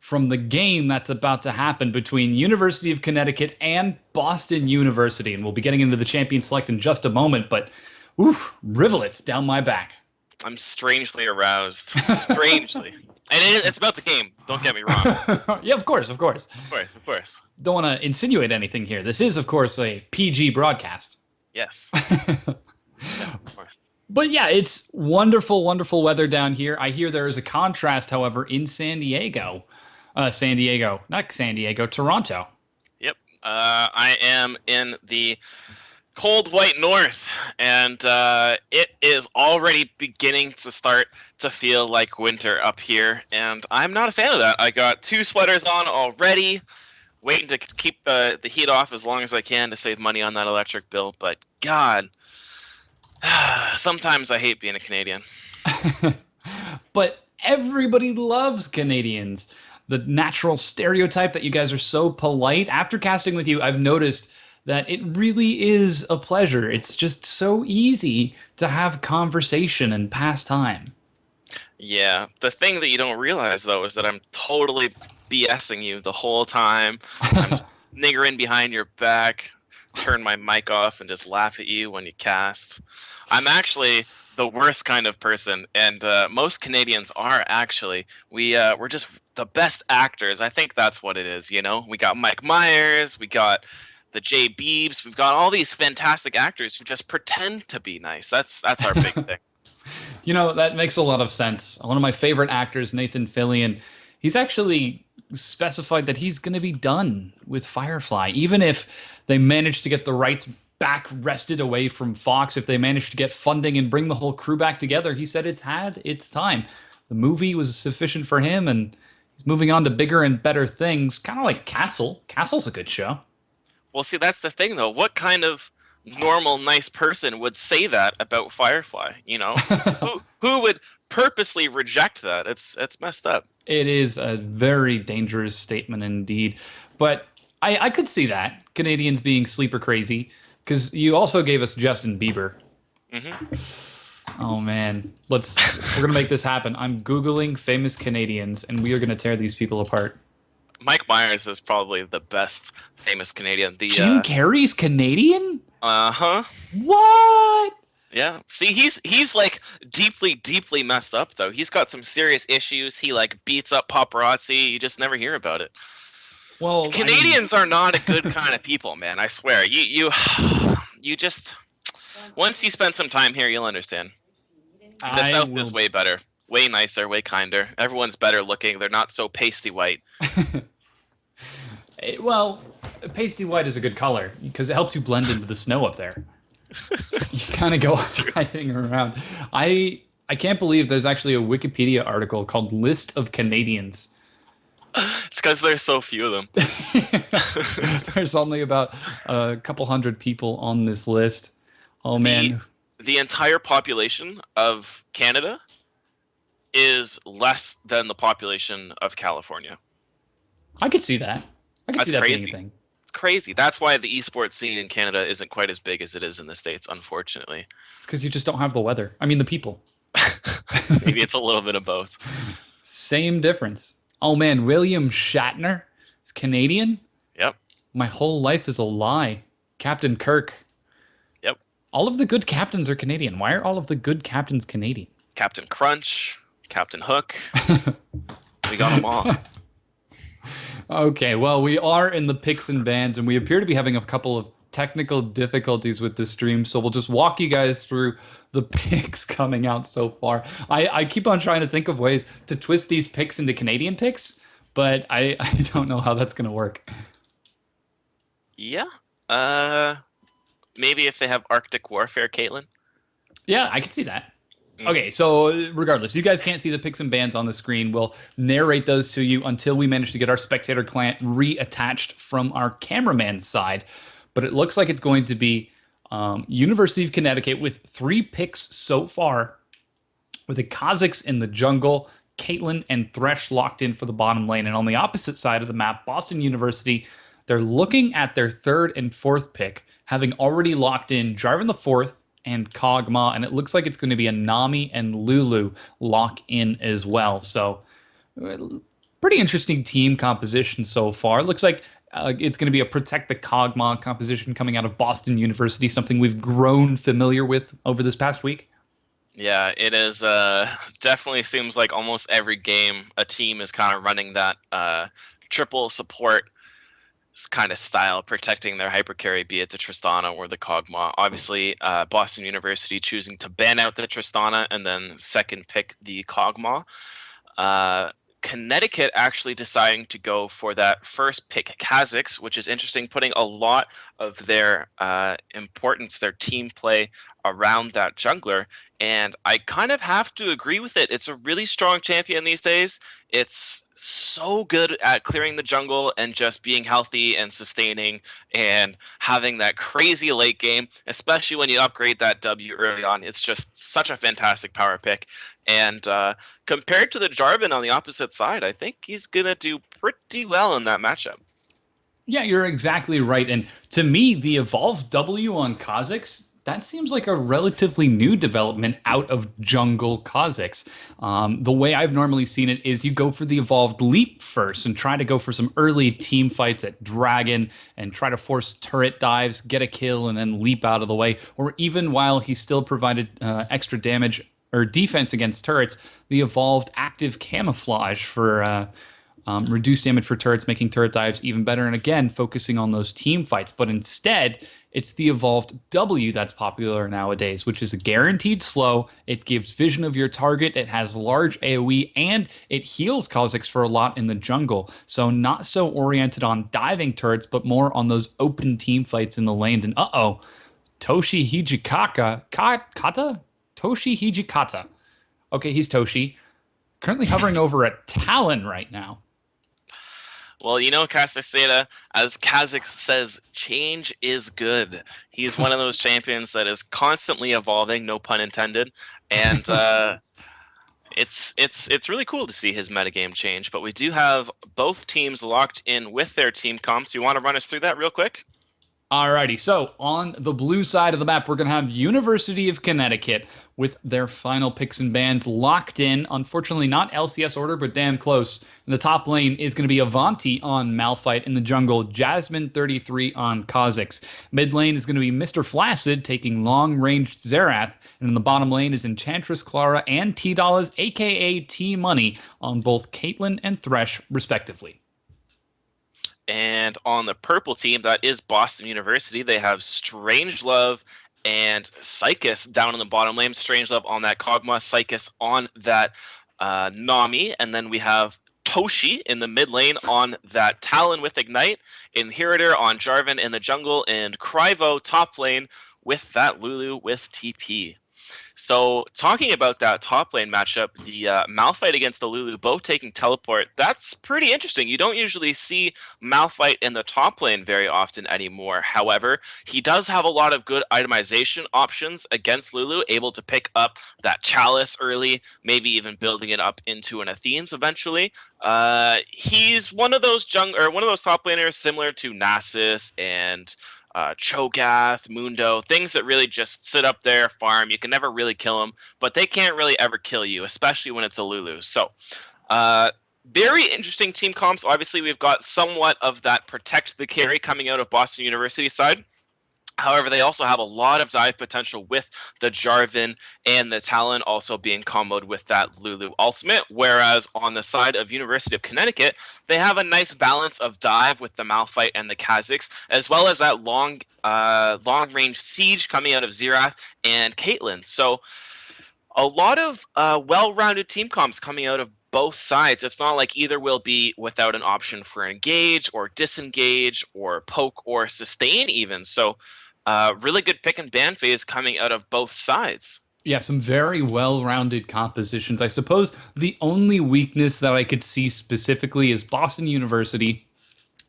from the game that's about to happen between University of Connecticut and Boston University. And we'll be getting into the champion select in just a moment, but oof, rivulets down my back. I'm strangely aroused. Strangely. And it's about the game. Don't get me wrong. Yeah, of course, of course. Of course, of course. Don't want to insinuate anything here. This is, of course, a PG broadcast. Yes. Yes, of course. But yeah, it's wonderful, wonderful weather down here. I hear there is a contrast, however, in San Diego. Not San Diego, Toronto. Yep. I am in the cold white north, and it is already beginning to start to feel like winter up here, and I'm not a fan of that. I got 2 sweaters on already, waiting to keep the heat off as long as I can to save money on that electric bill, but God, sometimes I hate being a Canadian. But everybody loves Canadians. The natural stereotype that you guys are so polite. After casting with you, I've noticed that it really is a pleasure. It's just so easy to have conversation and pass time. Yeah, the thing that you don't realize, though, is that I'm totally BSing you the whole time. I'm niggering behind your back, turn my mic off, and just laugh at you when you cast. I'm actually the worst kind of person, and most Canadians are actually. We're just the best actors. I think that's what it is, you know? We got Mike Myers, we got the Jay Beebs, we've got all these fantastic actors who just pretend to be nice. That's our big thing. You know, that makes a lot of sense. One of my favorite actors, Nathan Fillion, he's actually specified that he's going to be done with Firefly, even if they manage to get the rights back wrested away from Fox, if they manage to get funding and bring the whole crew back together. He said it's had its time. The movie was sufficient for him, and he's moving on to bigger and better things, kind of like Castle. Castle's a good show. Well, see, that's the thing, though. What kind of normal, nice person would say that about Firefly? You know, who would purposely reject that? It's messed up. It is a very dangerous statement indeed. But I could see that, Canadians being sleeper crazy, because you also gave us Justin Bieber. Mm-hmm. Oh, man. We're going to make this happen. I'm Googling famous Canadians, and we are going to tear these people apart. Mike Myers is probably the best famous Canadian. Jim Carrey's Canadian? Uh-huh. What? Yeah. See, he's like deeply messed up, though. He's got some serious issues. He like beats up paparazzi. You just never hear about it. Well, Canadians are not a good kind of people, man. I swear. You just, once you spend some time here, you'll understand. The South is way better, way nicer, way kinder. Everyone's better looking. They're not so pasty white. Well, pasty white is a good color because it helps you blend into the snow up there. You kind of go hiding around. I can't believe there's actually a Wikipedia article called List of Canadians. It's because there's so few of them. There's only about a couple hundred people on this list. Oh, man. The entire population of Canada is less than the population of California. I could see that. I could see that being a thing. It's crazy. That's why the esports scene in Canada isn't quite as big as it is in the States, unfortunately. It's because you just don't have the weather. I mean, the people. Maybe it's a little bit of both. Same difference. Oh, man. William Shatner is Canadian? Yep. My whole life is a lie. Captain Kirk. Yep. All of the good captains are Canadian. Why are all of the good captains Canadian? Captain Crunch, Captain Hook. We got them all. Okay, well, we are in the picks and bans, and we appear to be having a couple of technical difficulties with this stream, so we'll just walk you guys through the picks coming out so far. I keep on trying to think of ways to twist these picks into Canadian picks, but I don't know how that's going to work. Yeah. Maybe if they have Arctic Warfare, Caitlin. Yeah, I could see that. Okay, so regardless, you guys can't see the picks and bans on the screen. We'll narrate those to you until we manage to get our spectator client reattached from our cameraman side. But it looks like it's going to be University of Connecticut with 3 picks so far, with the Kazakhs in the jungle, Caitlin and Thresh locked in for the bottom lane. And on the opposite side of the map, Boston University, they're looking at their 3rd and 4th pick, having already locked in Jarvan the 4th, and Kog'Maw, and it looks like it's going to be a Nami and Lulu lock in as well. So pretty interesting team composition so far. It looks like it's going to be a protect the Cogma composition coming out of Boston University, something we've grown familiar with over this past week. Yeah, it is. Definitely seems like almost every game a team is kind of running that triple support kind of style, protecting their hypercarry, be it the Tristana or the Kog'Maw. Obviously, Boston University choosing to ban out the Tristana and then second pick the Kog'Maw. Connecticut actually deciding to go for that first pick Kha'Zix, which is interesting, putting a lot of their importance, their team play around that jungler. And I kind of have to agree with it. It's a really strong champion these days. It's so good at clearing the jungle and just being healthy and sustaining and having that crazy late game, especially when you upgrade that W early on. It's just such a fantastic power pick. And compared to the Jarvan on the opposite side, I think he's going to do pretty well in that matchup. Yeah, you're exactly right. And to me, the evolved W on Kha'Zix, that seems like a relatively new development out of jungle Kha'Zix. The way I've normally seen it is you go for the evolved leap first and try to go for some early team fights at Dragon and try to force turret dives, get a kill, and then leap out of the way. Or even while he still provided extra damage or defense against turrets, the evolved active camouflage for reduced damage for turrets, making turret dives even better, and again, focusing on those team fights. But instead, it's the evolved W that's popular nowadays, which is a guaranteed slow. It gives vision of your target, it has large AoE, and it heals Kha'Zix for a lot in the jungle. So not so oriented on diving turrets, but more on those open team fights in the lanes. And Toshi Hijikata? Toshi Hijikata. Okay, he's Toshi. Currently hovering over at Talon right now. Well, you know, Castellera, as Kha'Zix says, change is good. He's one of those champions that is constantly evolving, no pun intended, and it's really cool to see his metagame change. But we do have both teams locked in with their team comps. You want to run us through that real quick? Alrighty, so on the blue side of the map, we're going to have University of Connecticut with their final picks and bans locked in. Unfortunately, not LCS order, but damn close. In the top lane is going to be Avanti on Malphite. In the jungle, Jasmine33 on Kha'Zix. Mid lane is going to be Mr. Flaccid taking long-ranged Xerath. And in the bottom lane is Enchantress Clara and T-Dollars, aka T-Money, on both Caitlyn and Thresh, respectively. And on the purple team, that is Boston University. They have Strangelove and Sycus down in the bottom lane. Strangelove on that Kog'Maw, Sycus on that Nami. And then we have Toshi in the mid lane on that Talon with Ignite. Inheritor on Jarvan in the jungle. And Kryvo top lane with that Lulu with TP. So talking about that top lane matchup, the Malphite against the Lulu, both taking teleport, that's pretty interesting. You don't usually see Malphite in the top lane very often anymore. However, he does have a lot of good itemization options against Lulu, able to pick up that Chalice early, maybe even building it up into an Athene's eventually. He's one of those top laners similar to Nasus and Cho'Gath, Mundo, things that really just sit up there, farm. You can never really kill them, but they can't really ever kill you, especially when it's a Lulu. So, very interesting team comps. Obviously, we've got somewhat of that protect the carry coming out of Boston University side. However, they also have a lot of dive potential with the Jarvan and the Talon also being comboed with that Lulu ultimate. Whereas on the side of University of Connecticut, they have a nice balance of dive with the Malphite and the Kha'Zix, as well as that long-range siege coming out of Xerath and Caitlyn. So a lot of well-rounded team comps coming out of both sides. It's not like either will be without an option for engage or disengage or poke or sustain even. So really good pick and ban phase coming out of both sides. Yeah, some very well-rounded compositions. I suppose the only weakness that I could see specifically is Boston University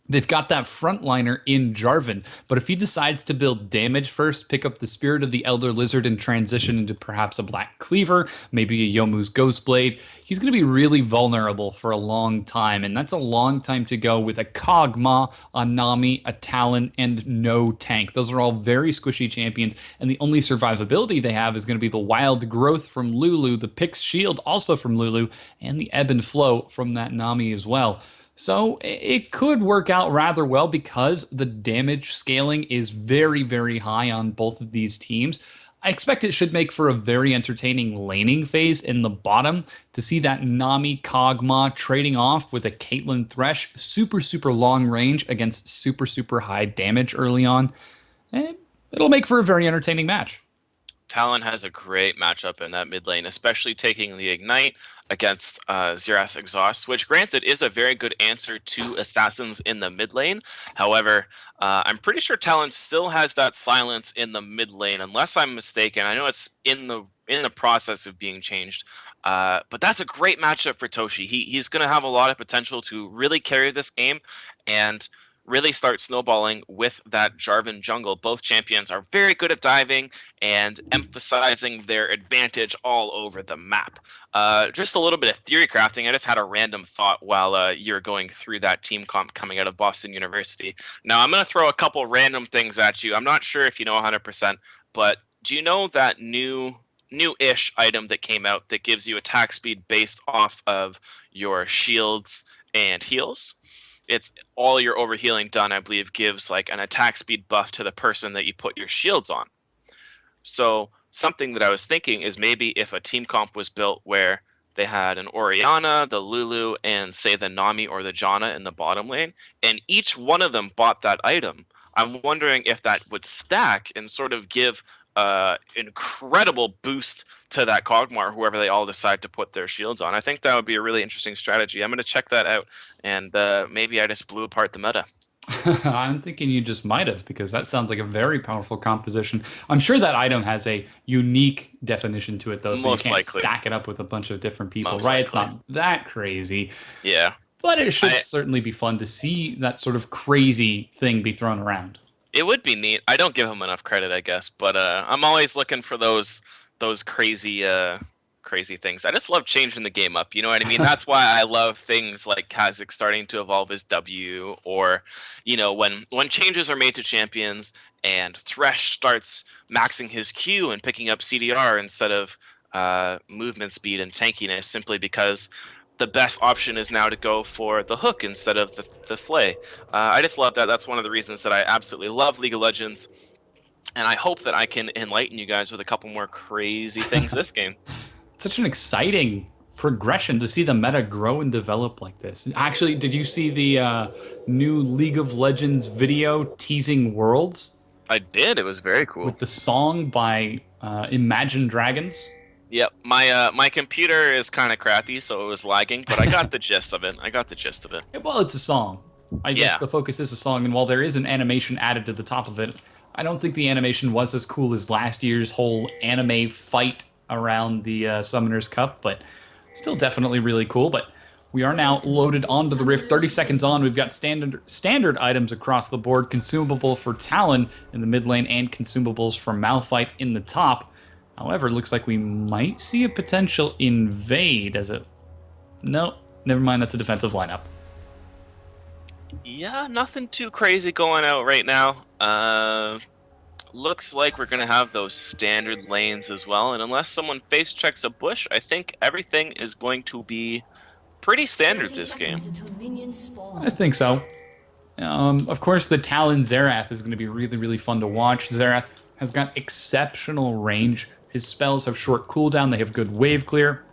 They've got that frontliner in Jarvan, but if he decides to build damage first, pick up the Spirit of the Elder Lizard and transition into perhaps a Black Cleaver, maybe a Yomu's Ghostblade, he's going to be really vulnerable for a long time, and that's a long time to go with a Kog'Maw, a Nami, a Talon, and no tank. Those are all very squishy champions, and the only survivability they have is going to be the Wild Growth from Lulu, the Pix Shield also from Lulu, and the Ebb and Flow from that Nami as well. So it could work out rather well because the damage scaling is very, very high on both of these teams. I expect it should make for a very entertaining laning phase in the bottom to see that Nami Kog'Maw trading off with a Caitlyn Thresh, super, super long range against super, super high damage early on. And it'll make for a very entertaining match. Talon has a great matchup in that mid lane, especially taking the Ignite against Xerath Exhaust, which granted is a very good answer to Assassins in the mid lane. However, I'm pretty sure Talon still has that silence in the mid lane, unless I'm mistaken. I know it's in the process of being changed. But that's a great matchup for Toshi. He's going to have a lot of potential to really carry this game and really start snowballing with that Jarvan jungle. Both champions are very good at diving and emphasizing their advantage all over the map. Just a little bit of theory crafting. I just had a random thought while you're going through that team comp coming out of Boston University. Now, I'm going to throw a couple random things at you. I'm not sure if you know 100%, but do you know that new-ish item that came out that gives you attack speed based off of your shields and heals? It's all your overhealing done, I believe, gives like an attack speed buff to the person that you put your shields on. So something that I was thinking is maybe if a team comp was built where they had an Orianna, the Lulu, and say the Nami or the Janna in the bottom lane, and each one of them bought that item, I'm wondering if that would stack and sort of give incredible boost to that Kog'Maw, whoever they all decide to put their shields on. I think that would be a really interesting strategy. I'm going to check that out, and maybe I just blew apart the meta. I'm thinking you just might have, because that sounds like a very powerful composition. I'm sure that item has a unique definition to it, though, so Most you can't likely. stack it up with a bunch of different people, Most right? It's likely. not that crazy. Yeah. But it should certainly be fun to see that sort of crazy thing be thrown around. It would be neat. I don't give him enough credit, I guess, but I'm always looking for those crazy things. I just love changing the game up. You know what I mean? That's why I love things like Kha'Zix starting to evolve his W, or when changes are made to champions and Thresh starts maxing his Q and picking up CDR instead of movement speed and tankiness, simply because the best option is now to go for the hook instead of the flay. I just love that. That's one of the reasons that I absolutely love League of Legends, and I hope that I can enlighten you guys with a couple more crazy things this game. It's such an exciting progression to see the meta grow and develop like this. Actually, did you see the new League of Legends video teasing Worlds? I did. It was very cool. With the song by Imagine Dragons? Yep, my computer is kind of crappy, so it was lagging, but I got the gist of it. Well, it's a song. I guess the focus is a song, and while there is an animation added to the top of it, I don't think the animation was as cool as last year's whole anime fight around the Summoner's Cup, but still definitely really cool. But we are now loaded onto the Rift. 30 seconds on, we've got standard items across the board, consumable for Talon in the mid lane and consumables for Malphite in the top. However, it looks like we might see a potential invade as it... No, never mind, that's a defensive lineup. Yeah, nothing too crazy going out right now. Looks like we're going to have those standard lanes as well, and unless someone face checks a bush, I think everything is going to be pretty standard this game. I think so. Of course, the Talon Xerath is going to be really, really fun to watch. Xerath has got exceptional range. His spells have short cooldown, they have good wave clear.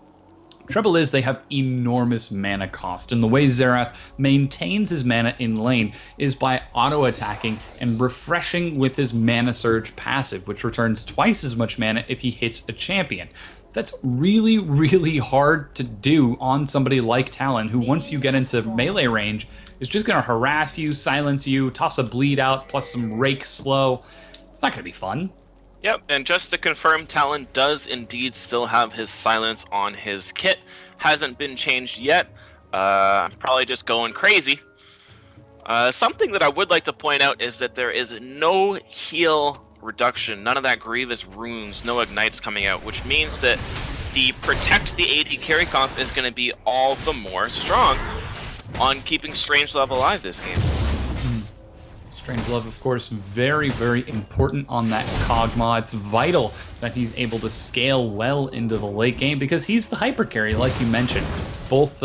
Trouble is, they have enormous mana cost, and the way Xerath maintains his mana in lane is by auto-attacking and refreshing with his Mana Surge passive, which returns twice as much mana if he hits a champion. That's really, really hard to do on somebody like Talon, who once you get into melee range, is just going to harass you, silence you, toss a bleed out, plus some rake slow. It's not going to be fun. Yep, and just to confirm, Talon does indeed still have his silence on his kit. Hasn't been changed yet. Probably just going crazy. Something that I would like to point out is that there is no heal reduction, none of that Grievous runes, no ignites coming out, which means that the protect the AD carry comp is going to be all the more strong on keeping Strangelove alive this game. Strangelove, of course, very, very important on that Kog'Maw. It's vital that he's able to scale well into the late game because he's the hyper carry, like you mentioned. Both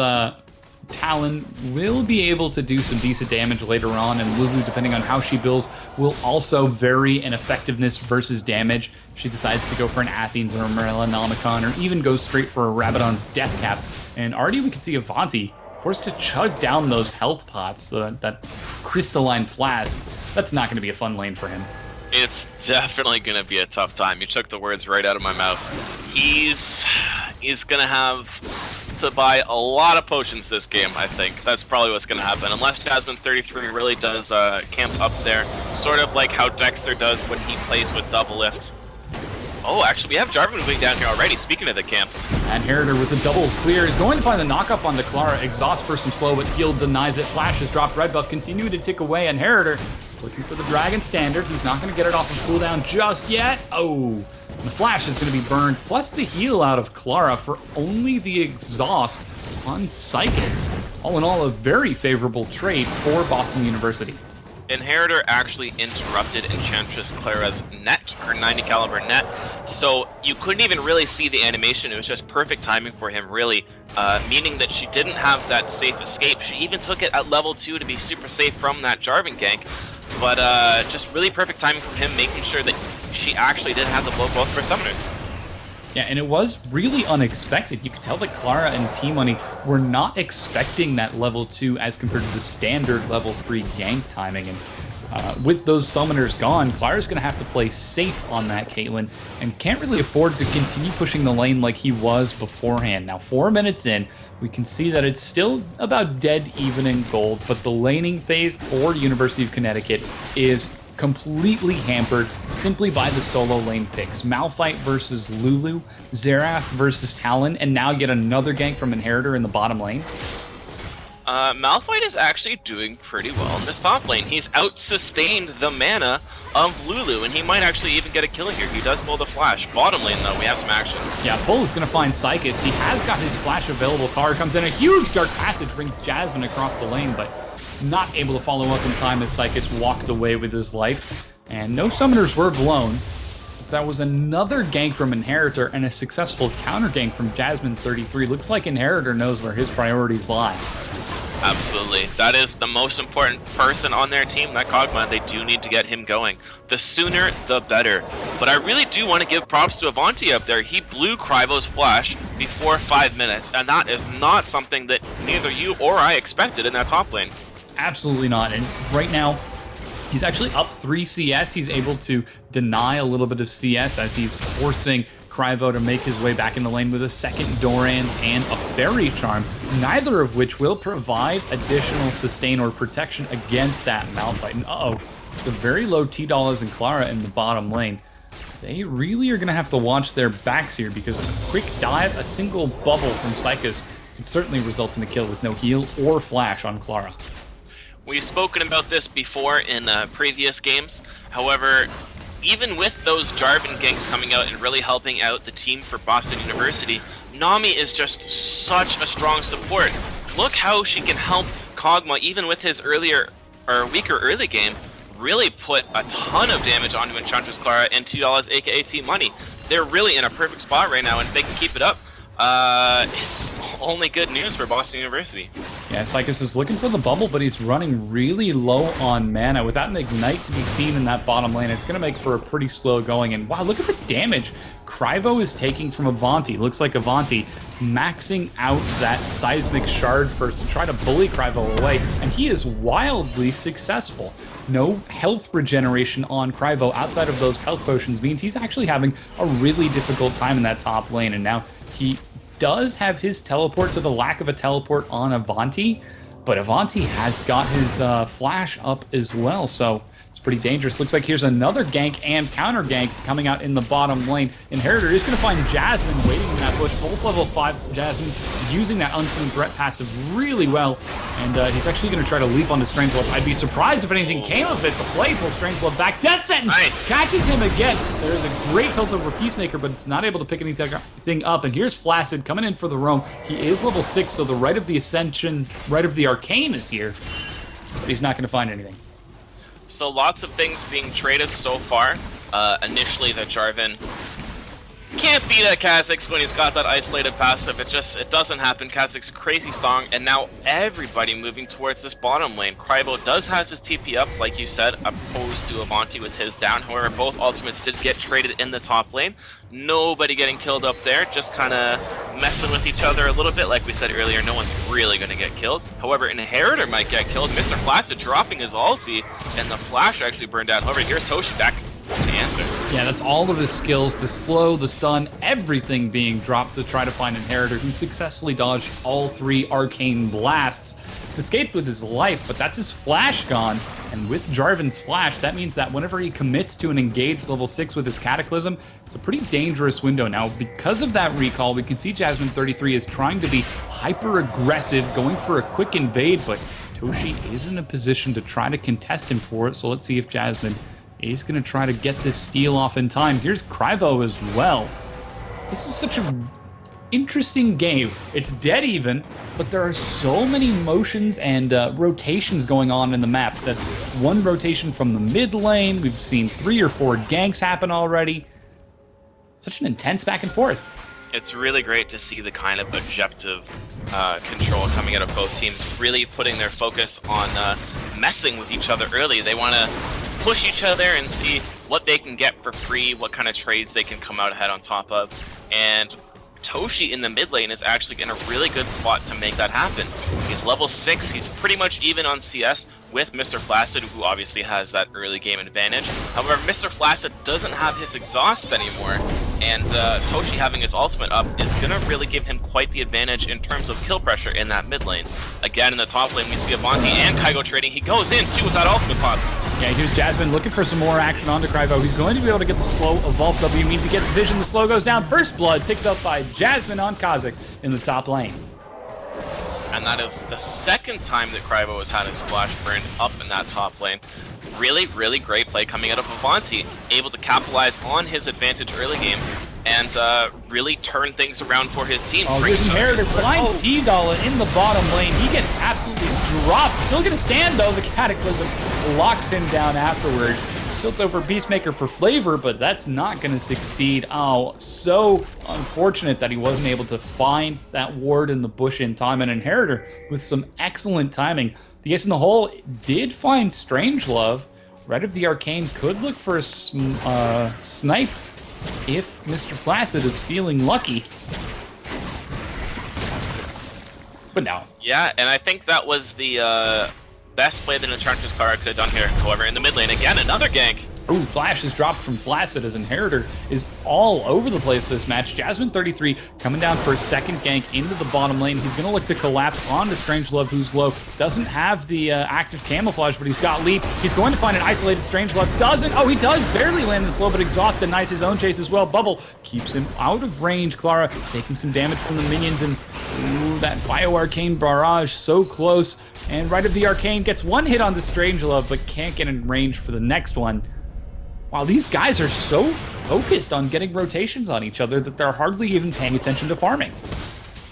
Talon will be able to do some decent damage later on, and Lulu, depending on how she builds, will also vary in effectiveness versus damage. She decides to go for an Athens or a Melanomicon, or even go straight for a Rabadon's Death Cap. And already we can see Avanti forced to chug down those health pots, that crystalline flask. That's not going to be a fun lane for him. It's definitely going to be a tough time. You took the words right out of my mouth. He's going to have to buy a lot of potions this game, I think. That's probably what's going to happen. Unless Jasmine33 really does camp up there, sort of like how Dexter does when he plays with double lift. Oh, actually, we have Jarvan moving down here already, speaking of the camp. And Heriter with a double clear is going to find the knockup onto Clara. Exhaust for some slow, but heal denies it. Flash has dropped red buff, continuing to tick away, and Heriter looking for the Dragon Standard. He's not going to get it off of cooldown just yet. Oh, the Flash is going to be burned, plus the heal out of Clara for only the exhaust on Psychus. All in all, a very favorable trade for Boston University. Inheritor actually interrupted Enchantress Clara's net, her 90 caliber net, so you couldn't even really see the animation. It was just perfect timing for him, really, meaning that she didn't have that safe escape. She even took it at level 2 to be super safe from that Jarvan gank, but just really perfect timing for him, making sure that she actually did have to blow both of her summoners. Yeah, and it was really unexpected. You could tell that Clara and T-Money were not expecting that level 2 as compared to the standard level 3 gank timing. And with those summoners gone, Clara's going to have to play safe on that Caitlyn and can't really afford to continue pushing the lane like he was beforehand. Now, 4 minutes in, we can see that it's still about dead even in gold, but the laning phase for University of Connecticut is completely hampered simply by the solo lane picks. Malphite versus Lulu, Xerath versus Talon, and now yet another gank from Inheritor in the bottom lane. Malphite is actually doing pretty well in the top lane. He's out-sustained the mana of Lulu, and he might actually even get a kill here. He does pull the flash. Bottom lane, though, we have some action. Yeah, Bull is going to find Psychus. He has got his flash available. Car comes in. A huge Dark Passage brings Jasmine across the lane, but not able to follow up in time as Psychus walked away with his life. And no summoners were blown. That was another gank from Inheritor and a successful counter gank from Jasmine33. Looks like Inheritor knows where his priorities lie. Absolutely. That is the most important person on their team, that Kog'Maw. They do need to get him going. The sooner, the better. But I really do want to give props to Avanti up there. He blew Kryvo's flash before 5 minutes, and that is not something that neither you or I expected in that top lane. Absolutely not. And right now, he's actually up 3 CS. He's able to deny a little bit of CS as he's forcing Kryvo to make his way back in the lane with a second Doran's and a Fairy Charm, neither of which will provide additional sustain or protection against that Malphite. And uh-oh, it's a very low T-Dollars and Clara in the bottom lane. They really are going to have to watch their backs here because a quick dive, a single bubble from Psychus could certainly result in a kill with no heal or flash on Clara. We've spoken about this before in previous games. However, even with those Jarvan ganks coming out and really helping out the team for Boston University, Nami is just such a strong support. Look how she can help Kog'Maw, even with his weaker early game, really put a ton of damage onto Enchantress Clara and $2 aka T-Money. They're really in a perfect spot right now, and if they can keep it up, it's only good news for Boston University. Yeah, Psychus is looking for the bubble, but he's running really low on mana. Without an ignite to be seen in that bottom lane, it's going to make for a pretty slow going. And wow, look at the damage Kryvo is taking from Avanti. Looks like Avanti maxing out that seismic shard first to try to bully Kryvo away, and he is wildly successful. No health regeneration on Kryvo outside of those health potions means he's actually having a really difficult time in that top lane, and now he does have his teleport to the lack of a teleport on Avanti, but Avanti has got his flash up as well, so it's pretty dangerous. Looks like here's another gank and counter gank coming out in the bottom lane. Inheritor is going to find Jasmine waiting in that bush. Both level 5 Jasmine using that unseen threat passive really well. And he's actually going to try to leap onto Strangelove. I'd be surprised if anything came of it. The play pulls Strangelove back. Death Sentence catches him again. There's a great tilt over Peacemaker, but it's not able to pick anything up. And here's Flaccid coming in for the roam. He is level 6, so the Rite of the Ascension, Rite of the Arcane is here. But he's not going to find anything. So lots of things being traded so far. Initially, the Jarvan can't beat a Kha'Zix when he's got that isolated passive. It doesn't happen. Kha'Zix crazy song, and now everybody moving towards this bottom lane. Krybo does have his TP up, like you said, opposed to Avanti with his down. However, both ultimates did get traded in the top lane. Nobody getting killed up there, just kind of messing with each other a little bit. Like we said earlier, no one's really going to get killed. However, Inheritor might get killed. Mr. Flaccid dropping his ulti, and the flash actually burned out. However, here's Toshi back to answer. Yeah, that's all of his skills, the slow, the stun, everything being dropped to try to find Inheritor, who successfully dodged all 3 arcane blasts. Escaped with his life, but that's his flash gone. And with Jarvan's flash, that means that whenever he commits to an engaged level 6 with his Cataclysm, it's a pretty dangerous window. Now, because of that recall, we can see Jasmine 33 is trying to be hyper-aggressive, going for a quick invade, but Toshi is in a position to try to contest him for it, so let's see if Jasmine is going to try to get this steal off in time. Here's Kryvo as well. This is such an interesting game. It's dead even, but there are so many motions and rotations going on in the map. That's one rotation from the mid lane. We've seen 3 or 4 ganks happen already. Such an intense back and forth. It's really great to see the kind of objective control coming out of both teams, really putting their focus on messing with each other early. They want to push each other and see what they can get for free, what kind of trades they can come out ahead on top of. And Toshi in the mid lane is actually in a really good spot to make that happen. He's level 6, he's pretty much even on CS with Mr. Flaccid, who obviously has that early game advantage. However, Mr. Flaccid doesn't have his exhaust anymore, and Toshi having his ultimate up is going to really give him quite the advantage in terms of kill pressure in that mid lane. Again, in the top lane, we see Avanti and Kaigo trading. He goes in, too, with that ultimate pop. Yeah, here's Jasmine looking for some more action onto Kryvo. He's going to be able to get the slow evolve W, means he gets vision. The slow goes down. First blood picked up by Jasmine on Kha'Zix in the top lane. And that is the second time that Kryvo has had his flash burned up in that top lane. Really, really great play coming out of Avanti, able to capitalize on his advantage early game and really turn things around for his team. Oh, here's Inheritor finds T-Dollar in the bottom lane. He gets absolutely dropped. Still gonna stand though. The Cataclysm locks him down afterwards. Tilt over Peacemaker for flavor, but that's not gonna succeed. Oh, so unfortunate that he wasn't able to find that ward in the bush in time. And Inheritor with some excellent timing. The ace in the hole did find Strangelove. Rite of the Arcane could look for a snipe if Mr. Flaccid is feeling lucky. But no. Yeah, and I think that was the best play that Enchantress Clara could have done here. However, in the mid lane, again, another gank. Ooh, Flash is dropped from Flaccid as Inheritor is all over the place this match. Jasmine 33 coming down for a second gank into the bottom lane. He's going to look to collapse onto Strangelove, who's low. Doesn't have the active camouflage, but he's got leap. He's going to find an isolated Strangelove. Doesn't. Oh, he does barely land the slow, but Exhaust denies his own chase as well. Bubble keeps him out of range. Clara taking some damage from the minions, and ooh, that Bio-Arcane barrage so close. And Rite of the Arcane gets one hit on the Strangelove, but can't get in range for the next one. Wow, these guys are so focused on getting rotations on each other that they're hardly even paying attention to farming.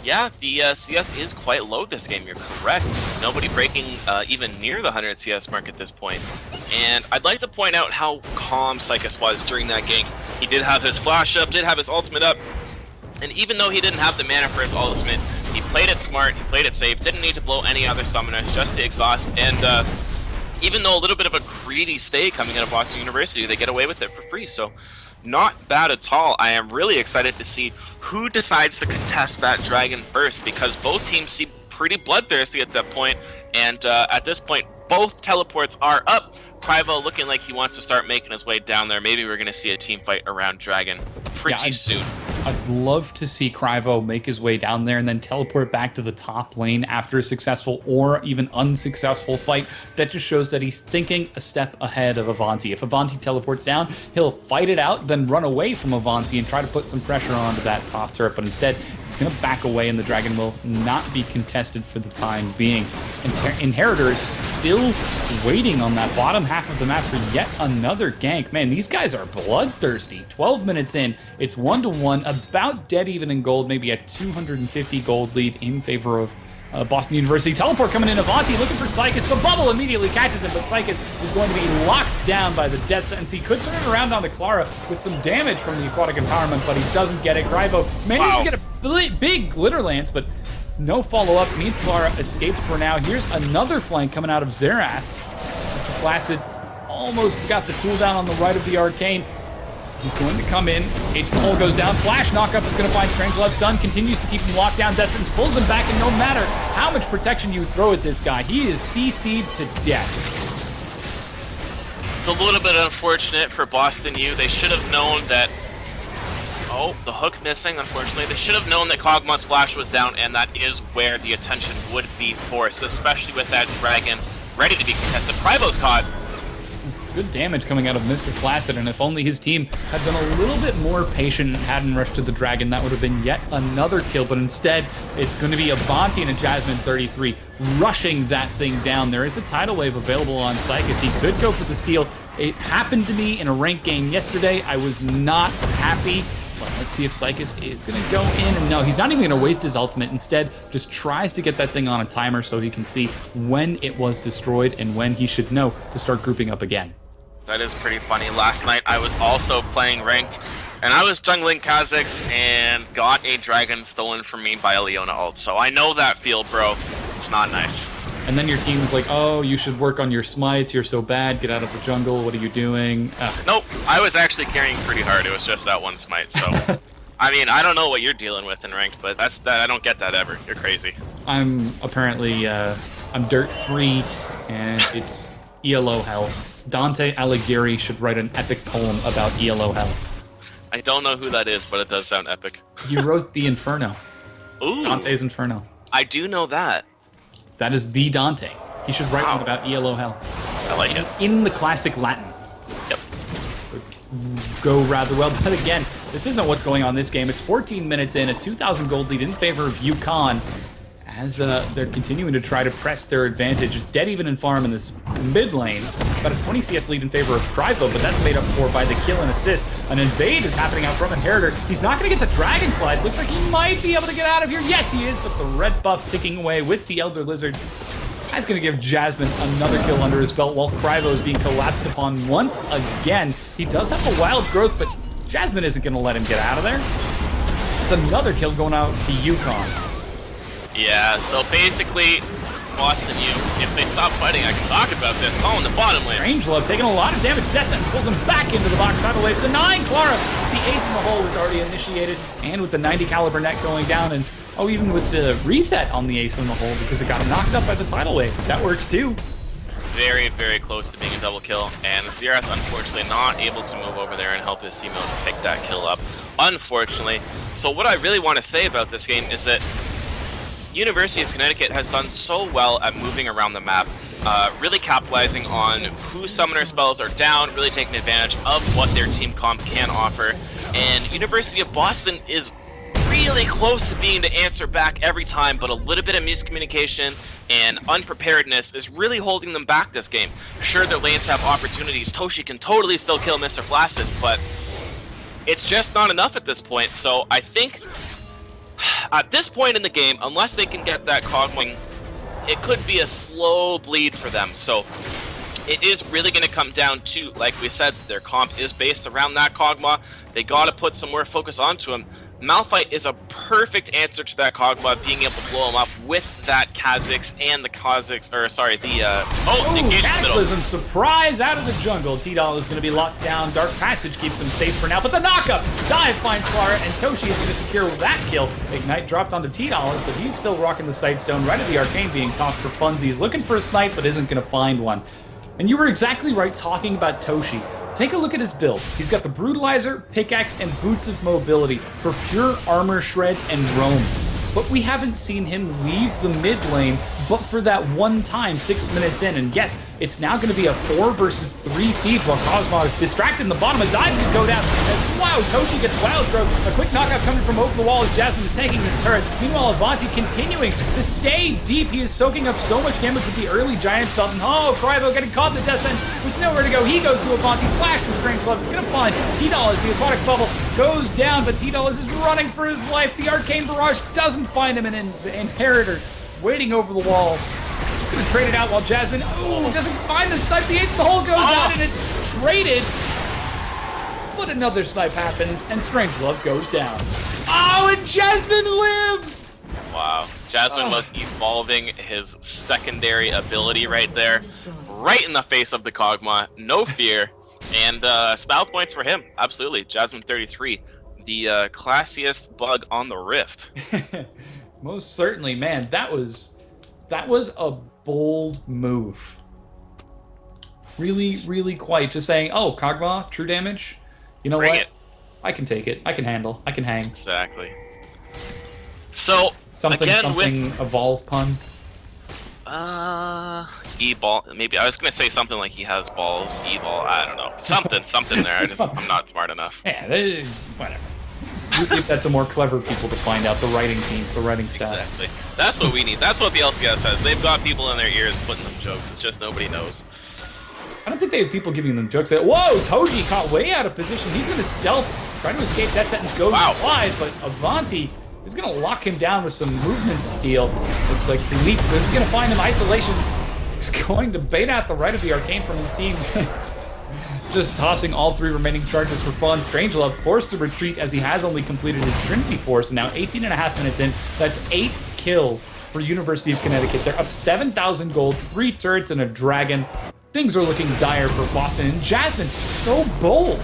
Yeah, the CS is quite low this game, you're correct. Nobody breaking even near the 100 CS mark at this point. And I'd like to point out how calm Sycus was during that gank. He did have his flash up, did have his ultimate up, and even though he didn't have the mana for his ultimate, he played it smart, he played it safe, didn't need to blow any other summoners, just the exhaust, and even though a little bit of a greedy stay coming out of Boston University, they get away with it for free, so not bad at all. I am really excited to see who decides to contest that dragon first, because both teams seem pretty bloodthirsty at that point, and at this point, both teleports are up. Crivo looking like he wants to start making his way down there. Maybe we're going to see a team fight around Dragon pretty soon. I'd love to see Crivo make his way down there and then teleport back to the top lane after a successful or even unsuccessful fight. That just shows that he's thinking a step ahead of Avanti. If Avanti teleports down, he'll fight it out, then run away from Avanti and try to put some pressure onto that top turret. But instead, he's going to back away and the Dragon will not be contested for the time being. Inheritor is still waiting on that bottom half of the map for yet another gank. Man, these guys are bloodthirsty. 12 minutes in, it's 1-1, about dead even in gold, maybe a 250 gold lead in favor of Boston University. Teleport coming in, Avanti looking for Psychus. The bubble immediately catches him, but Psychus is going to be locked down by the death sentence. He could turn it around onto Clara with some damage from the aquatic empowerment, but he doesn't get it. Crivo manages to get a big glitter lance, but no follow-up. Means Clara escaped for now. Here's another flank coming out of Xerath. Mr. Placid almost got the cooldown on the right of the arcane. He's going to come in. Ace in the hole goes down. Flash knockup is going to find Strangelove. Stun continues to keep him locked down. Descent pulls him back, and no matter how much protection you throw at this guy, he is CC'd to death. It's a little bit unfortunate for Boston U. They should have known that... Oh, the hook missing, unfortunately. They should have known that Kog'Maw's flash was down, and that is where the attention would be forced, especially with that Dragon ready to be contested. Crivo's caught. Good damage coming out of Mr. Placid, and if only his team had been a little bit more patient and hadn't rushed to the Dragon, that would have been yet another kill. But instead, it's going to be Avanti and a Jasmine 33 rushing that thing down. There is a tidal wave available on Psychus. He could go for the steal. It happened to me in a ranked game yesterday. I was not happy. But let's see if Psychus is going to go in. And no, he's not even going to waste his ultimate. Instead, just tries to get that thing on a timer so he can see when it was destroyed and when he should know to start grouping up again. That is pretty funny. Last night, I was also playing ranked, and I was jungling Kha'Zix and got a Dragon stolen from me by a Leona ult. So I know that feel, bro. It's not nice. And then your team was like, oh, you should work on your smites. You're so bad. Get out of the jungle. What are you doing? Ugh. Nope. I was actually carrying pretty hard. It was just that one smite. So, I mean, I don't know what you're dealing with in ranked, but I don't get that ever. You're crazy. I'm apparently, I'm Dirt 3, and it's ELO hell. Dante Alighieri should write an epic poem about ELO hell. I don't know who that is, but it does sound epic. He wrote the Inferno. Ooh. Dante's Inferno. I do know that. That is the Dante. He should write one about ELO hell. I like it. In the classic Latin. Yep. Go rather well, but again, this isn't what's going on in this game. It's 14 minutes in, a 2,000 gold lead in favor of UConn, as they're continuing to try to press their advantage. It's dead even in farm in this mid lane. Got a 20 CS lead in favor of Crivo, but that's made up for by the kill and assist. An invade is happening out from Inheritor. He's not going to get the Dragon Slide. Looks like he might be able to get out of here. Yes, he is, but the red buff ticking away with the Elder Lizard. That's going to give Jasmine another kill under his belt while Crivo is being collapsed upon once again. He does have a wild growth, but Jasmine isn't going to let him get out of there. It's another kill going out to UConn. Yeah, so basically, Boston U, if they stop fighting, I can talk about this. Oh, in the bottom lane. Strangelove taking a lot of damage. Descent pulls him back into the box, side away for the 9. Clara, the ace in the hole was already initiated, and with the 90 caliber net going down, and oh, even with the reset on the ace in the hole because it got knocked up by the tidal wave. That works too. Very, very close to being a double kill, and Xerath unfortunately not able to move over there and help his teammates pick that kill up, unfortunately. So what I really want to say about this game is that University of Connecticut has done so well at moving around the map, really capitalizing on whose summoner spells are down, really taking advantage of what their team comp can offer, and University of Boston is really close to being the answer back every time, but a little bit of miscommunication and unpreparedness is really holding them back this game. Sure, their lanes have opportunities. Toshi can totally still kill Mr. Flaccid, but it's just not enough at this point. So I think at this point in the game, unless they can get that Kog'Maw, it could be a slow bleed for them. So it is really going to come down to, like we said, their comp is based around that Kog'Maw. They got to put some more focus onto him. Malphite is a perfect answer to that Kog'Maw, being able to blow him up with that Kha'Zix and the Kha'Zix, or sorry, the Cataclysm surprise out of the jungle. T-Doll is going to be locked down. Dark Passage keeps him safe for now, but the knockup! Dive finds Clara, and Toshi is going to secure that kill. Ignite dropped onto T-Doll, but he's still rocking the Sightstone right at the Arcane being tossed for funsies. Looking for a snipe, but isn't going to find one. And you were exactly right talking about Toshi. Take a look at his build. He's got the Brutalizer, Pickaxe, and Boots of Mobility for pure armor shred and roam. But we haven't seen him leave the mid lane, but for that one time 6 minutes in. And yes, it's now going to be a 4 versus 3 siege while Cosmo is distracted in the bottom. A dive could go down as, wow, Toshi gets wild throw. A quick knockout coming from over the wall as Jasmine is tanking the turret. Meanwhile, Avanti continuing to stay deep. He is soaking up so much damage with the early Giant Belt. And oh, Crybo getting caught in the death sentence with nowhere to go. He goes to Avanti. Flash from Strange Love is going to find T-Doll as the aquatic bubble goes down, but T-Doll is running for his life. The Arcane Barrage doesn't find him, and Inheritor waiting over the wall. Just gonna trade it out while Jasmine, doesn't find the snipe. The ace of the hole goes out, and it's traded. But another snipe happens, and Strangelove goes down. Oh, and Jasmine lives! Wow. Jasmine was evolving his secondary ability right there. Right in the face of the Kog'Maw. No fear. And style points for him. Absolutely. Jasmine 33. The classiest bug on the Rift. Most certainly, man. That was a bold move. Really, really quite. Just saying, oh, Kog'Maw, true damage. You know what? I can take it. I can handle. I can hang. Exactly. So something evolve pun. E-ball. Maybe I was gonna say something like he has balls. E-ball. I don't know. Something there. I'm not smart enough. Yeah, whatever. You think that's a more clever people to find out, the writing team, the writing staff. Exactly. That's what we need. That's what the LCS has. They've got people in their ears putting them jokes. It's just nobody knows. I don't think they have people giving them jokes. Whoa, Toji caught way out of position. He's going to stealth, trying to escape. Death sentence goes wide, but Avanti is going to lock him down with some movement steal. Looks like the leap. This is going to find him isolation. He's going to bait out the right of the Arcane from his team. Just tossing all 3 remaining charges for fun. Strangelove forced to retreat as he has only completed his Trinity Force, and now 18.5 minutes in, that's 8 kills for University of Connecticut. They're up 7,000 gold, 3 turrets and a dragon. Things are looking dire for Boston, and Jasmine, so bold.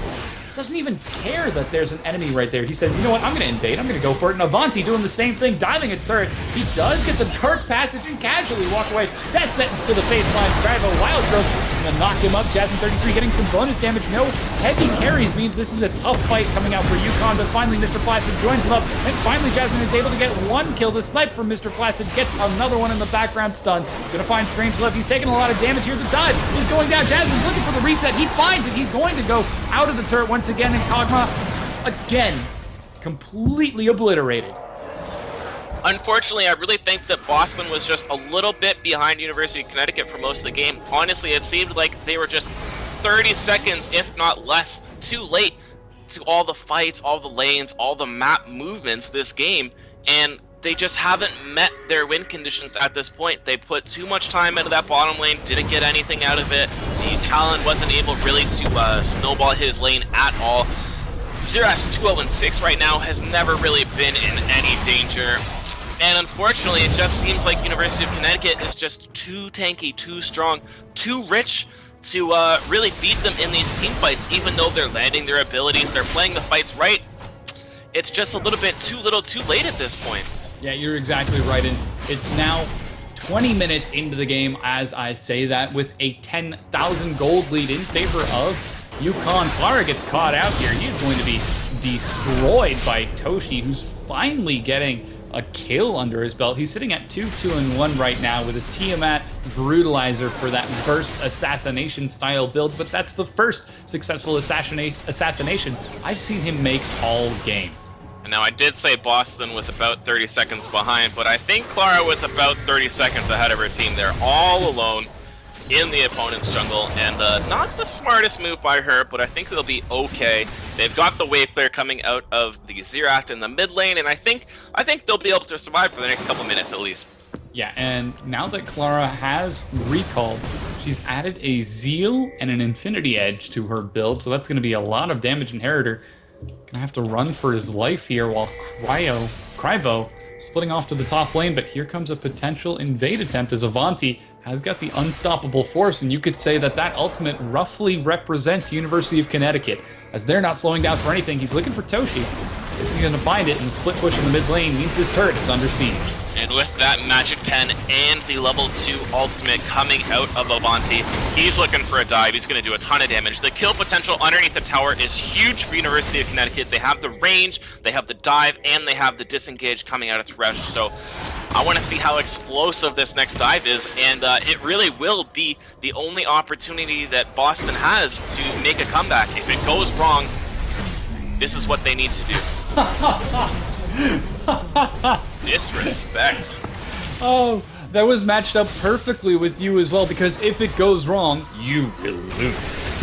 Doesn't even care that there's an enemy right there. He says, you know what, I'm going to invade, I'm going to go for it. And Avanti doing the same thing, diving a turret. He does get the dark passage and casually walk away. Death sentence to the baseline. Scribe a wild growth. Going to knock him up. Jasmine 33 getting some bonus damage. No heavy carries means this is a tough fight coming out for UConn, but finally Mr. Flaccid joins him up. And finally Jasmine is able to get 1 kill. The snipe from Mr. Flaccid gets another one in the background stun. Going to find Strangelove. He's taking a lot of damage here. The dive is going down. Jasmine's looking for the reset. He finds it. He's going to go out of the turret once again, and Kog'Maw, again, completely obliterated. Unfortunately, I really think that Boston was just a little bit behind University of Connecticut for most of the game. Honestly, it seemed like they were just 30 seconds, if not less, too late to all the fights, all the lanes, all the map movements this game, and they just haven't met their win conditions at this point. They put too much time into that bottom lane, didn't get anything out of it. The Talon wasn't able really to snowball his lane at all. Xerath 2-0-6 right now has never really been in any danger. And unfortunately, it just seems like University of Connecticut is just too tanky, too strong, too rich to really beat them in these team fights, even though they're landing their abilities, they're playing the fights right. It's just a little bit too little too late at this point. Yeah, you're exactly right, and it's now 20 minutes into the game as I say that, with a 10,000 gold lead in favor of UConn. Clara gets caught out here. He's going to be destroyed by Toshi, who's finally getting a kill under his belt. He's sitting at 2-2-1 right now with a Tiamat Brutalizer for that burst assassination style build, but that's the first successful assassination I've seen him make all game. Now, I did say Boston was about 30 seconds behind, but I think Clara was about 30 seconds ahead of her team. They're all alone in the opponent's jungle, and not the smartest move by her, but I think they'll be okay. They've got the wave clear coming out of the Xerath in the mid lane, and I think they'll be able to survive for the next couple minutes at least. Yeah, and now that Clara has recalled, she's added a Zeal and an Infinity Edge to her build, so that's going to be a lot of damage. Inheritor gonna have to run for his life here while Crybo splitting off to the top lane, but here comes a potential invade attempt as Avanti has got the unstoppable force, and you could say that that ultimate roughly represents University of Connecticut, as they're not slowing down for anything. He's looking for Toshi. Isn't going to find it, and the split push in the mid lane means this turret is under siege. And with that Magic Pen and the level 2 ultimate coming out of Avanti, he's looking for a dive. He's going to do a ton of damage. The kill potential underneath the tower is huge for University of Connecticut. They have the range, they have the dive, and they have the disengage coming out of Thresh. So I want to see how explosive this next dive is, and it really will be the only opportunity that Boston has to make a comeback. If it goes wrong, this is what they need to do. Disrespect. Oh, that was matched up perfectly with you as well, because if it goes wrong, you will lose.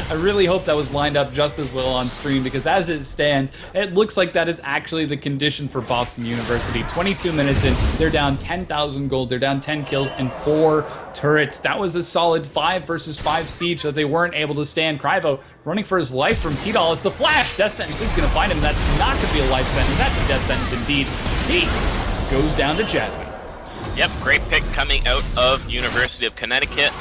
I really hope that was lined up just as well on stream, because as it stands, it looks like that is actually the condition for Boston University. 22 minutes in, they're down 10,000 gold, they're down 10 kills and 4 turrets. That was a solid 5 versus 5 siege that they weren't able to stand. Kryvo running for his life from T-Doll as the flash. Death sentence is going to find him. That's not going to be a life sentence. That's a death sentence indeed. He goes down to Jasmine. Yep, great pick coming out of University of Connecticut.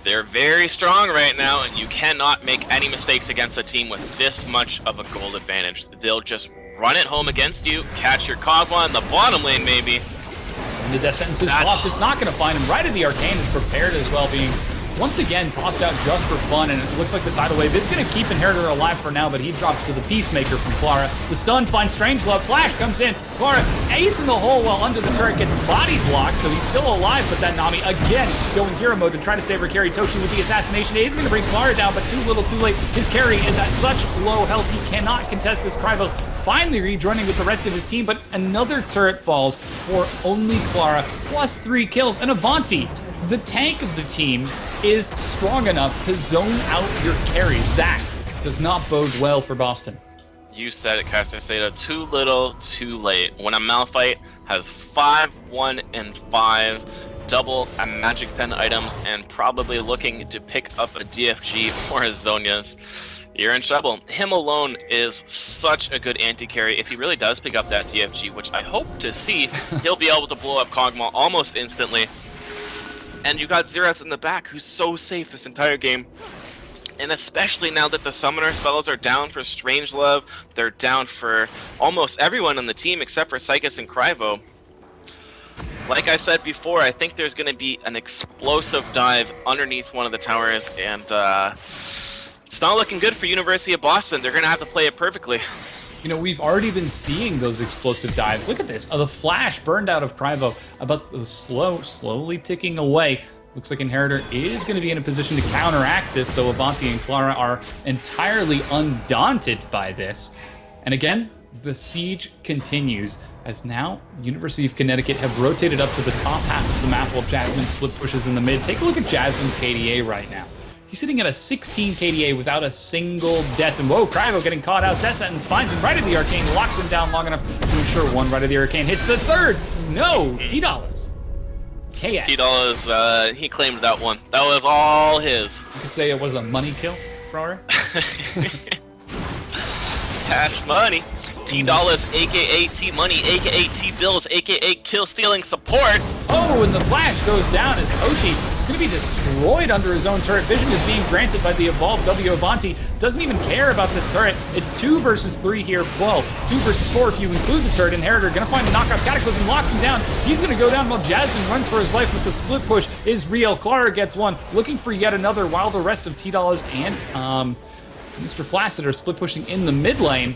They're very strong right now, and you cannot make any mistakes against a team with this much of a gold advantage. They'll just run it home against you, catch your Kozma in the bottom lane maybe. And the death sentence is tossed. It's not going to find him. Right at the Arcane is prepared as well, being once again tossed out just for fun, and it looks like the tidal wave is going to keep Inheritor alive for now, but he drops to the Peacemaker from Clara. The stun finds Strangelove. Flash comes in. Clara ace in the hole while under the turret gets body blocked, so he's still alive, but that Nami again going hero mode to try to save her carry. Toshi with the assassination is going to bring Clara down, but too little too late. His carry is at such low health, he cannot contest this. Kryvo finally rejoining with the rest of his team, but another turret falls for only Clara, plus 3 kills, and Avanti, the tank of the team, is strong enough to zone out your carries. That does not bode well for Boston. You said it, Castaneda. Too little, too late. When a Malphite has 5, 1, and 5, double Magic Pen items, and probably looking to pick up a DFG for his Zonias, you're in trouble. Him alone is such a good anti-carry. If he really does pick up that DFG, which I hope to see, he'll be able to blow up Kog'Maw almost instantly. And you got Xerath in the back, who's so safe this entire game. And especially now that the Summoner spells are down for Strangelove, they're down for almost everyone on the team except for Sycus and Kryvo. Like I said before, I think there's going to be an explosive dive underneath one of the towers, and it's not looking good for University of Boston. They're going to have to play it perfectly. You know, we've already been seeing those explosive dives. Look at this. The flash burned out of Kryvo, about the slowly ticking away. Looks like Inheritor is going to be in a position to counteract this, though Avanti and Clara are entirely undaunted by this. And again, the siege continues, as now University of Connecticut have rotated up to the top half of the map while Jasmine split pushes in the mid. Take a look at Jasmine's KDA right now. He's sitting at a 16 KDA without a single death. And whoa, Kryvo getting caught out. Death sentence finds him right at the Arcane, locks him down long enough to ensure one right at the Arcane. Hits the third. No, T-Dollars. KS. T-Dollars, he claimed that one. That was all his. You could say it was a money kill for her. Cash money. T-Dollars, aka T-Money, aka T-Bills, aka kill-stealing support. Oh, and the flash goes down as Toshi is going to be destroyed under his own turret. Vision is being granted by the evolved W. Avanti. Doesn't even care about the turret. It's 2 versus 3 here. Well, 2 versus 4 if you include the turret. Inheritor going to find the knockout Cataclysm, locks him down. He's going to go down while Jasmine runs for his life, with the split push is real. Clara gets one, looking for yet another, while the rest of T-Dollars and Mr. Flaccid are split pushing in the mid lane.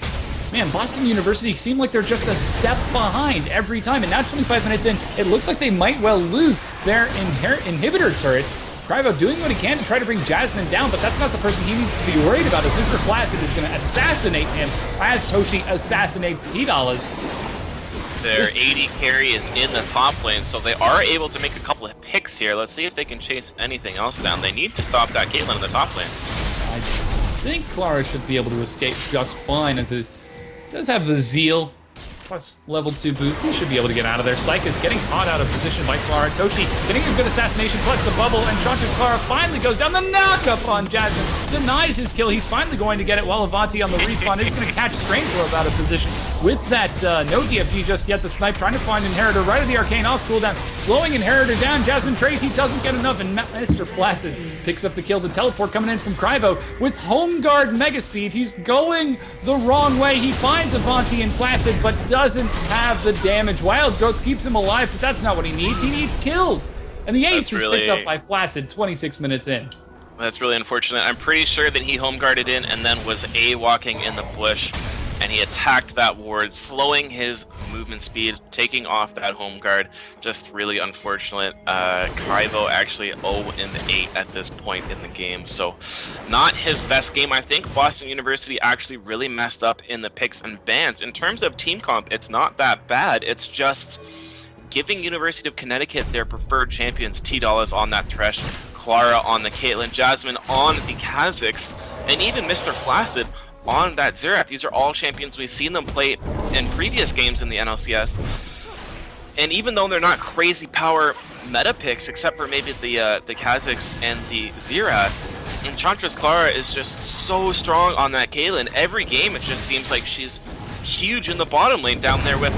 Man, Boston University seem like they're just a step behind every time, and now 25 minutes in, it looks like they might well lose their inhibitor turrets. Kryvo doing what he can to try to bring Jasmine down, but that's not the person he needs to be worried about, as Mr. Flaccid is going to assassinate him as Toshi assassinates T-Dollars. Their AD carry is in the top lane, so they are able to make a couple of picks here. Let's see if they can chase anything else down. They need to stop that Caitlyn in the top lane. I think Clara should be able to escape just fine, as it does have the Zeal plus level 2 boots. He should be able to get out of there. Sycus getting caught out of position by Clara. Toshi getting a good assassination plus the bubble, and Chantra's Clara finally goes down. The knockup on Jasmine denies his kill. He's finally going to get it, while Avanti on the respawn is going to catch Strangelove out of position. With that, no DFG just yet. The snipe trying to find Inheritor right at the Arcane off cooldown, slowing Inheritor down. Jasmine trades, he doesn't get enough, and Mr. Flaccid picks up the kill. The teleport coming in from Kryvo with Home Guard Mega Speed. He's going the wrong way. He finds Avanti and Flaccid, but doesn't have the damage. Wild Growth keeps him alive, but that's not what he needs. He needs kills. And the ace is picked up by Flaccid 26 minutes in. That's really unfortunate. I'm pretty sure that he home guarded in and then was walking in the bush, and he attacked that ward, slowing his movement speed, taking off that home guard. Just really unfortunate. Kryvo actually 0-8 at this point in the game, so not his best game. I think Boston University actually really messed up in the picks and bans. In terms of team comp, it's not that bad. It's just giving University of Connecticut their preferred champions, T-Dollars on that Thresh, Clara on the Caitlyn, Jasmine on the Kha'Zix, and even Mr. Flaccid on that Xerath. These are all champions we've seen them play in previous games in the NLCS. And even though they're not crazy power meta picks, except for maybe the Kha'Zix and the Xerath, Enchantress Clara is just so strong on that Caitlyn. Every game it just seems like she's huge in the bottom lane down there with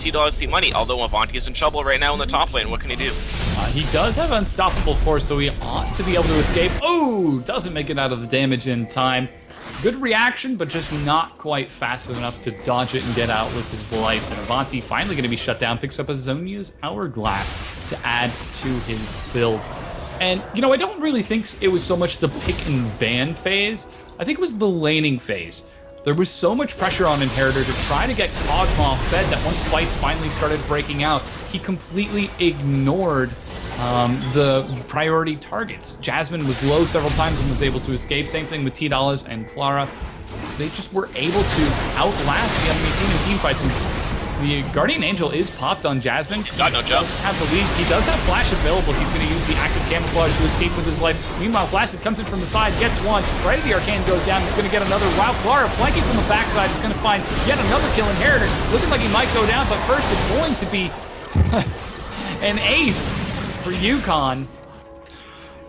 T-Dollars T-Money, although Avanti's in trouble right now in the top lane. What can he do? He does have Unstoppable Force, so he ought to be able to escape. Oh, doesn't make it out of the damage in time. Good reaction, but just not quite fast enough to dodge it and get out with his life. And Avanti finally going to be shut down, picks up a Zhonya's Hourglass to add to his build. And, you know, I don't really think it was so much the pick and ban phase. I think it was the laning phase. There was so much pressure on Inheritor to try to get Kog'Maw fed that once fights finally started breaking out, he completely ignored the priority targets. Jasmine was low several times and was able to escape. Same thing with T-Dollars and Clara. They just were able to outlast the enemy team in team fights. And the Guardian Angel is popped on Jasmine. Got no jump. Doesn't have the lead. He does have Flash available. He's going to use the active camouflage to escape with his life. Meanwhile, Flaccid comes in from the side, gets one. Right as the Arcane goes down, he's going to get another. Wow, Clara flanking from the backside is going to find yet another kill. Inheritor looking like he might go down, but first it's going to be an ace for UConn.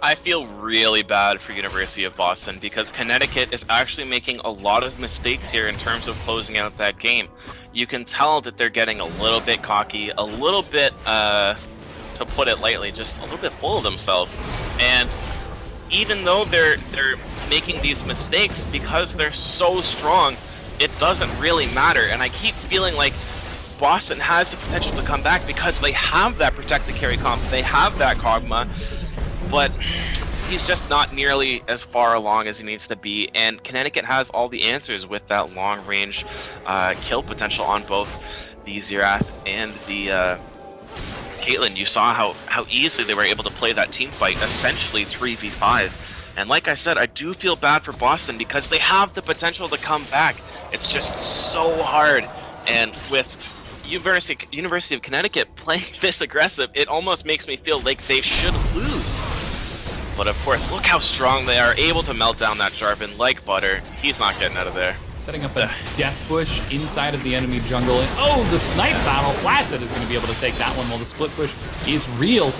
I feel really bad for University of Boston because Connecticut is actually making a lot of mistakes here in terms of closing out that game. You can tell that they're getting a little bit cocky, a little bit, to put it lightly, just a little bit full of themselves. And even though they're making these mistakes, because they're so strong, it doesn't really matter. And I keep feeling like Boston has the potential to come back because they have that protect the carry comp, they have that Kog'Maw, but he's just not nearly as far along as he needs to be, and Connecticut has all the answers with that long-range kill potential on both the Xerath and the Caitlyn. You saw how easily they were able to play that team fight, essentially 3v5. And like I said, I do feel bad for Boston because they have the potential to come back. It's just so hard, and with University of Connecticut playing this aggressive, it almost makes me feel like they should lose. But of course, look how strong they are, able to melt down that Jarvan like butter. He's not getting out of there. Setting up a death bush inside of the enemy jungle. And oh, the snipe battle. Flaccid is going to be able to take that one while the split push is real.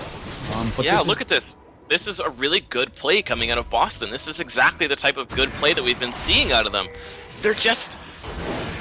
But yeah, look at this. This is a really good play coming out of Boston. This is exactly the type of good play that we've been seeing out of them. They're just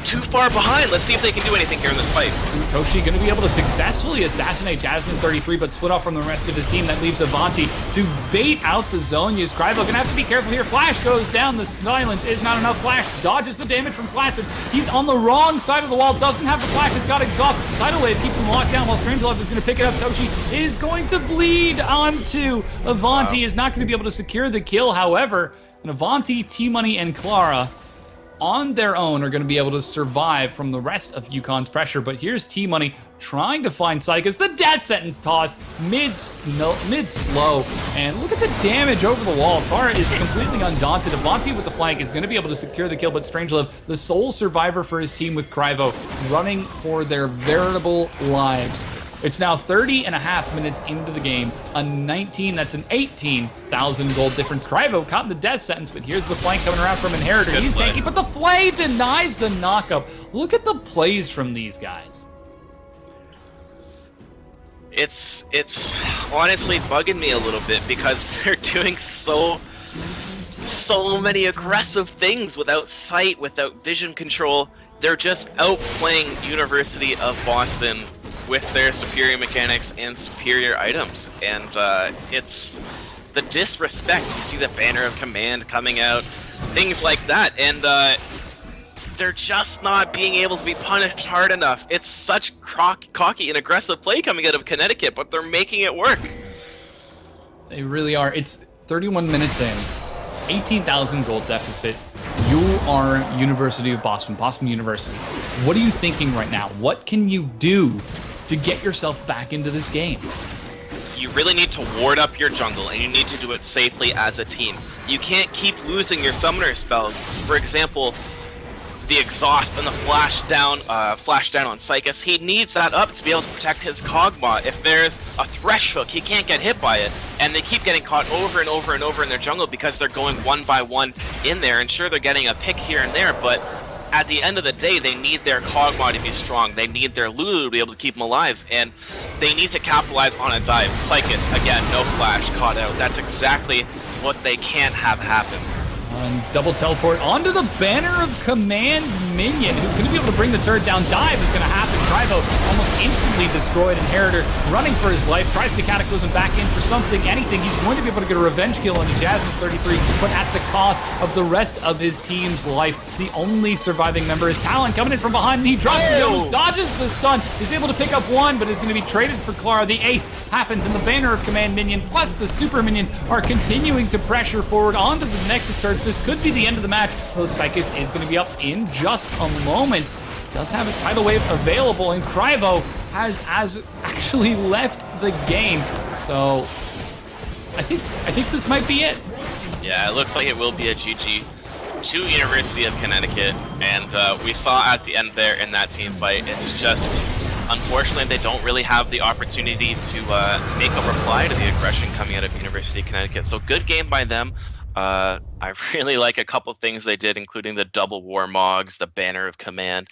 too far behind. Let's see if they can do anything here in this fight. Toshi going to be able to successfully assassinate Jasmine 33, but split off from the rest of his team. That leaves Avanti to bait out the Zhonya's. Kryvo going to have to be careful here. Flash goes down. The silence is not enough. Flash dodges the damage from Flaccid. He's on the wrong side of the wall. Doesn't have the flash. Has got exhaust. Tidal Wave keeps him locked down while Strangelove is going to pick it up. Toshi is going to bleed onto Avanti. Is not going to be able to secure the kill, however. And Avanti, T-Money, and Clara on their own are going to be able to survive from the rest of UConn's pressure. But here's T-Money trying to find Sycus. The death sentence tossed mid-slow. And look at the damage over the wall. Clara is completely undaunted. Avanti with the flank is going to be able to secure the kill, but Strangelove, the sole survivor for his team with Kryvo, running for their veritable lives. It's now 30.5 minutes into the game. That's an 18,000 gold difference. Kryvo caught in the death sentence, but here's the flank coming around from Inheritor. He's tanky, but the Flay denies the knockup. Look at the plays from these guys. It's honestly bugging me a little bit because they're doing so many aggressive things without sight, without vision control. They're just outplaying University of Boston with their superior mechanics and superior items. And it's the disrespect. You see the banner of command coming out, things like that. And they're just not being able to be punished hard enough. It's such cocky and aggressive play coming out of Connecticut, but they're making it work. They really are. It's 31 minutes in, 18,000 gold deficit. You are University of Boston, Boston University. What are you thinking right now? What can you do to get yourself back into this game? You really need to ward up your jungle, and you need to do it safely as a team. You can't keep losing your summoner spells. For example, the exhaust and the flash down on Psychus. He needs that up to be able to protect his Kog'Maw. If there's a Thresh Hook, he can't get hit by it. And they keep getting caught over and over and over in their jungle because they're going one by one in there. And sure, they're getting a pick here and there, but at the end of the day, they need their Kog'Maw to be strong. They need their Lulu to be able to keep them alive, and they need to capitalize on a dive. Psychus, again, no flash, caught out. That's exactly what they can't have happen. Double teleport onto the Banner of Command minion, who's going to be able to bring the turret down. Dive is going to happen. Kryvo almost instantly destroyed. Inheritor running for his life, tries to Cataclysm back in for something, anything. He's going to be able to get a revenge kill on Jasmine 33, but at the cost of the rest of his team's life. The only surviving member is Talon coming in from behind, and he drops the almost dodges the stun. He's able to pick up one, but is going to be traded for Clara. The ace happens, and the Banner of Command minion plus the super minions are continuing to pressure forward onto the Nexus starts. This could be the end of the match. Though Psychus is going to be up in just a moment. Does have his tidal wave available, and Kryvo has actually left the game. So I think this might be it. Yeah, it looks like it will be a GG to University of Connecticut, and we saw at the end there in that team fight, it's just unfortunately they don't really have the opportunity to make a reply to the aggression coming out of University of Connecticut. So good game by them. I really like a couple things they did, including the double war mogs, the Banner of Command,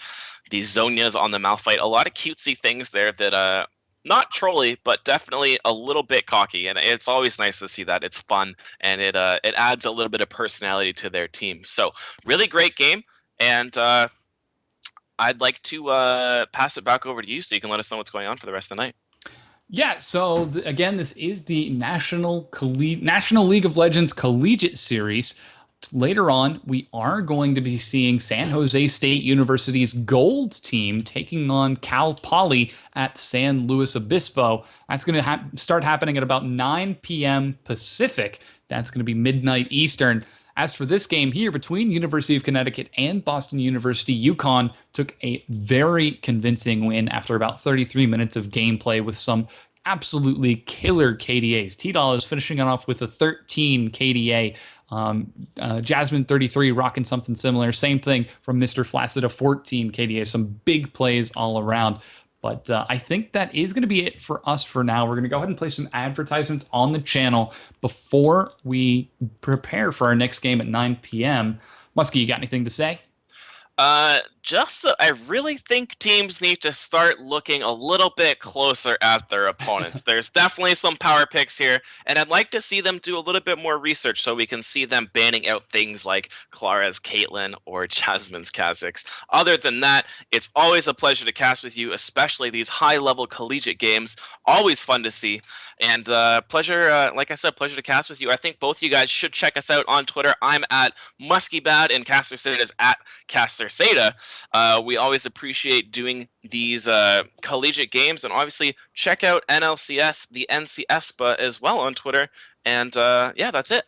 the Zonias on the Malphite. A lot of cutesy things there that not trolly, but definitely a little bit cocky, and it's always nice to see that. It's fun, and it adds a little bit of personality to their team. So really great game, and I'd like to pass it back over to you so you can let us know what's going on for the rest of the night. Yeah, so again, this is the National League of Legends Collegiate Series. Later on, we are going to be seeing San Jose State University's Gold team taking on Cal Poly at San Luis Obispo. That's going to start happening at about 9 p.m. Pacific. That's going to be midnight Eastern. As for this game here between University of Connecticut and Boston University, UConn took a very convincing win after about 33 minutes of gameplay with some absolutely killer KDAs. T-Doll is finishing it off with a 13 KDA. Jasmine 33 rocking something similar. Same thing from Mr. Flaccid, a 14 KDA. Some big plays all around. But I think that is going to be it for us for now. We're going to go ahead and play some advertisements on the channel before we prepare for our next game at 9 p.m. Muskie, you got anything to say? Just that I really think teams need to start looking a little bit closer at their opponents. There's definitely some power picks here, and I'd like to see them do a little bit more research so we can see them banning out things like Clara's Caitlyn or Jasmine's Kha'Zix. Other than that, it's always a pleasure to cast with you, especially these high-level collegiate games. Always fun to see. And pleasure, like I said, pleasure to cast with you. I think both you guys should check us out on Twitter. I'm at MuskieBad and Caster Seda is at Caster Seda. We always appreciate doing these collegiate games, and obviously check out NLCS, the NCSPA as well on Twitter. And yeah, that's it.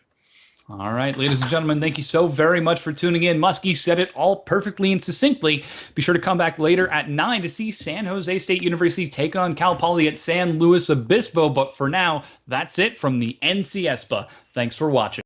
All right, ladies and gentlemen, thank you so very much for tuning in. Muskie said it all perfectly and succinctly. Be sure to come back later at 9 to see San Jose State University take on Cal Poly at San Luis Obispo. But for now, that's it from the NCSPA. Thanks for watching.